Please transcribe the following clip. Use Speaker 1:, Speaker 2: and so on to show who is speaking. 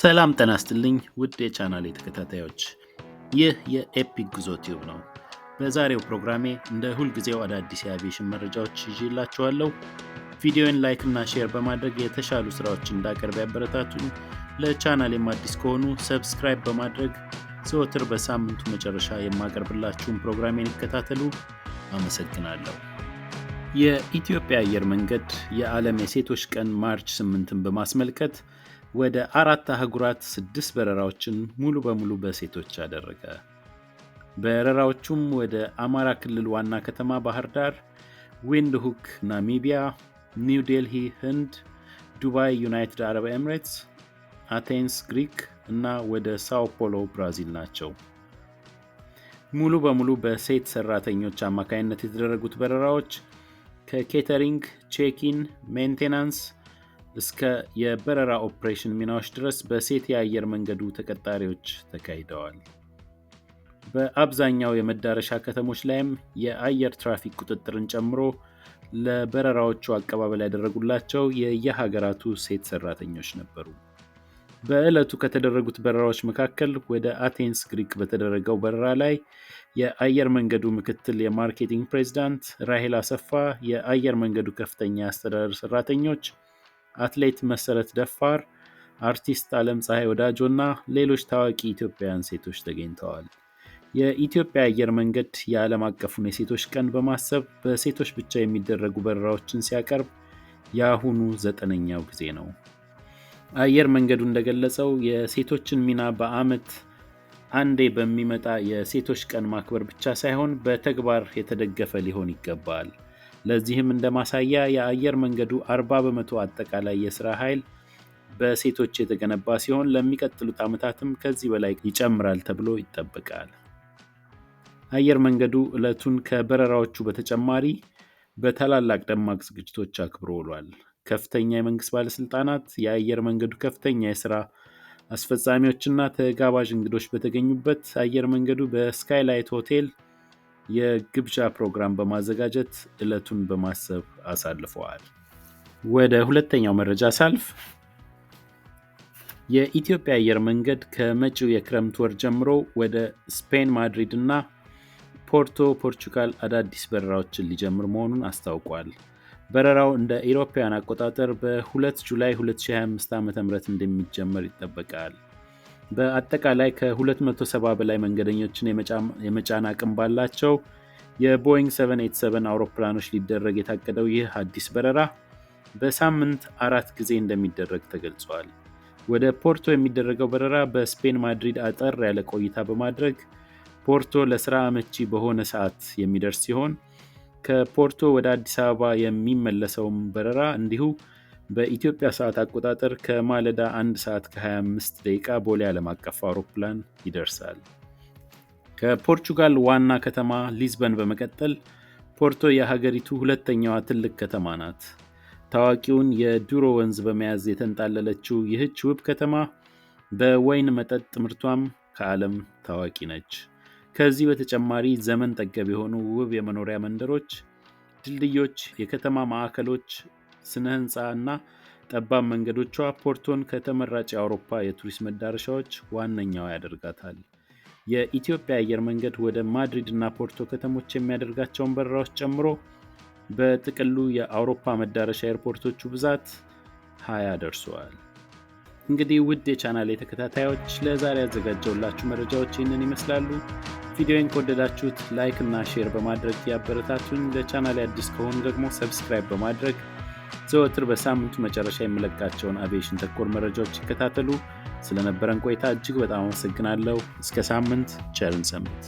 Speaker 1: ሰላም ጤና ይስጥልኝ ውድ የቻናሌ ተከታታዮች፣ ይህ የኤፒክ ጉዞ ቲዩብ ነው። በዛሬው ፕሮግራሜ እንደ ሁልጊዜው አዳዲስ የአቪዬሽን መረጃዎች ይዤላችኋለሁ። ቪዲዮን ላይክ እና ሼር በማድረግ የተሻሉ ስራዎችን እንዳቀርብ ያበረታቱኝ። ለቻናሌም አዲስ ከሆኑ ሰብስክራይብ በማድረግ ዘወትር በሳምንቱ መጨረሻ የማቀርብላችሁን ፕሮግራሜን ይከታተሉ። አመሰግናለሁ። የኢትዮጵያ አየር መንገድ የዓለም የሴቶች ቀን ማርች 8ን በማስመልከት ወደ 4 አህጉራት 6 በረራዎችን ሙሉ በሙሉ በሴቶች አደረገ። በረራዎቹም ወደ አማራ ክልል ዋና ከተማ ባህር ዳር፣ ዊንድሁክ ናሚቢያ፣ ኒው ዴልሂ ህንድ፣ ዱባይ ዩናይትድ አረብ ኤምሬትስ፣ አቴንስ ግሪክ እና ወደ ሳኦ ፖሎ ብራዚል ናቸው። ሙሉ በሙሉ በሴት ሰራተኞች አማካይነት የተደረጉት በረራዎች ከኬተሪንግ፣ ቼኪን፣ ሜንቴናንስ እስከ የበረራ ኦፕሬሽን ሚናዎች ድረስ በሴት የአየር መንገዱ ተቀጣሪዎች ተካሂደዋል። በአብዛኛው የመዳረሻ ከተሞች ላይም የአየር ትራፊክ ቁጥጥርን ጨምሮ ለበረራዎቹ አቀባበል ያደረጉላቸው የየሀገራቱ ሴት ሰራተኞች ነበሩ። በዕለቱ ከተደረጉት በረራዎች መካከል ወደ አቴንስ ግሪክ በተደረገው በረራ ላይ የአየር መንገዱ ምክትል የማርኬቲንግ ፕሬዝዳንት ራሄል አሰፋ፣ የአየር መንገዱ ከፍተኛ የአስተዳደር ሰራተኞች፣ አትሌት መሰረት ደፋር፣ አርቲስት ዓለም ፀሐይ ወዳጆ እና ሌሎች ታዋቂ ኢትዮጵያውያን ሴቶች ተገኝተዋል። የኢትዮጵያ አየር መንገድ የዓለም አቀፉን የሴቶች ቀን በማሰብ በሴቶች ብቻ የሚደረጉ በረራዎችን ሲያቀርብ የአሁኑ 9ኛው ጊዜ ነው። አየር መንገዱ እንደገለጸው የሴቶችን ሚና በዓመት አንዴ በሚመጣ የሴቶች ቀን ማክበር ብቻ ሳይሆን በተግባር የተደገፈ ሊሆን ይገባል። ለዚህም እንደማሳያ የአየር መንገዱ 40% አጠቃላይ የሥራ ኃይል በሴቶች የተገነባ ሲሆን ለሚቀጥሉት ዓመታትም ከዚህ በላይ ይጨምራል ተብሎ ይጠበቃል። አየር መንገዱ ዕለቱን ከበረራዎቹ በተጨማሪ በታላላቅ ደማቅ ዝግጅቶች አክብሮ ውሏል። ከፍተኛ የመንግስት ባለስልጣናት፣ የአየር መንገዱ ከፍተኛ የሥራ አስፈጻሚዎችና ተጋባዥ እንግዶች በተገኙበት አየር መንገዱ በስካይላይት ሆቴል የግብዣ ፕሮግራም በማዘጋጀት ዕለቱን በማሰብ አሳልፈዋል። ወደ ሁለተኛው መረጃ ሳልፍ የኢትዮጵያ አየር መንገድ ከመጪው የክረምት ወር ጀምሮ ወደ ስፔን ማድሪድ እና ፖርቶ ፖርቹጋል አዳዲስ በረራዎችን ሊጀምር መሆኑን አስታውቋል። በረራው እንደ አውሮፓውያን አቆጣጠር በ2 ጁላይ 2025 ዓ.ም እንደሚጀመር ይጠበቃል። በአጠቃላይ ከ270 በላይ መንገደኞችን የመጫን አቅም ባላቸው የቦይንግ 787 አውሮፕላኖች ሊደረግ የታቀደው ይህ አዲስ በረራ በሳምንት 4 ጊዜ እንደሚደረግ ተገልጿል። ወደ ፖርቶ የሚደረገው በረራ በስፔን ማድሪድ አጠር ያለ ቆይታ በማድረግ ፖርቶ ለስራ አመቺ በሆነ ሰዓት የሚደርስ ሲሆን ከፖርቶ ወደ አዲስ አበባ የሚመለሰውም በረራ እንዲሁ በኢትዮጵያ ሰዓት አቆጣጠር ከማለዳ 1 ሰዓት ከ25 ደቂቃ ቦሌ ዓለም አቀፍ አውሮፕላን ይደርሳል። ከፖርቹጋል ዋና ከተማ ሊዝበን በመቀጠል ፖርቶ የሀገሪቱ ሁለተኛዋ ትልቅ ከተማ ናት። ታዋቂውን የዱሮ ወንዝ በመያዝ የተንጣለለችው ይህች ውብ ከተማ በወይን መጠጥ ምርቷም ከዓለም ታዋቂ ነች። ከዚህ በተጨማሪ ዘመን ጠገብ የሆኑ ውብ የመኖሪያ መንደሮች፣ ድልድዮች፣ የከተማ ማዕከሎች፣ ስነ ህንፃ እና ጠባብ መንገዶቿ ፖርቶን ከተመራጭ የአውሮፓ የቱሪስት መዳረሻዎች ዋነኛዋ ያደርጋታል። የኢትዮጵያ አየር መንገድ ወደ ማድሪድ እና ፖርቶ ከተሞች የሚያደርጋቸውን በረራዎች ጨምሮ በጥቅሉ የአውሮፓ መዳረሻ ኤርፖርቶቹ ብዛት 20 ደርሰዋል። እንግዲህ ውድ የቻናሌ ተከታታዮች ለዛሬ ያዘጋጀውላችሁ መረጃዎች ይህንን ይመስላሉ። ቪዲዮን ከወደዳችሁት ላይክ እና ሼር በማድረግ ያበረታቱኝ። ለቻናሌ አዲስ ከሆኑ ደግሞ ሰብስክራይብ በማድረግ ዘወትር በሳምንቱ መጨረሻ የምለቃቸውን አቪዬሽን ተኮር መረጃዎች ይከታተሉ። ስለነበረን ቆይታ እጅግ በጣም አመሰግናለሁ። እስከ ሳምንት ቸርን ሰንብት።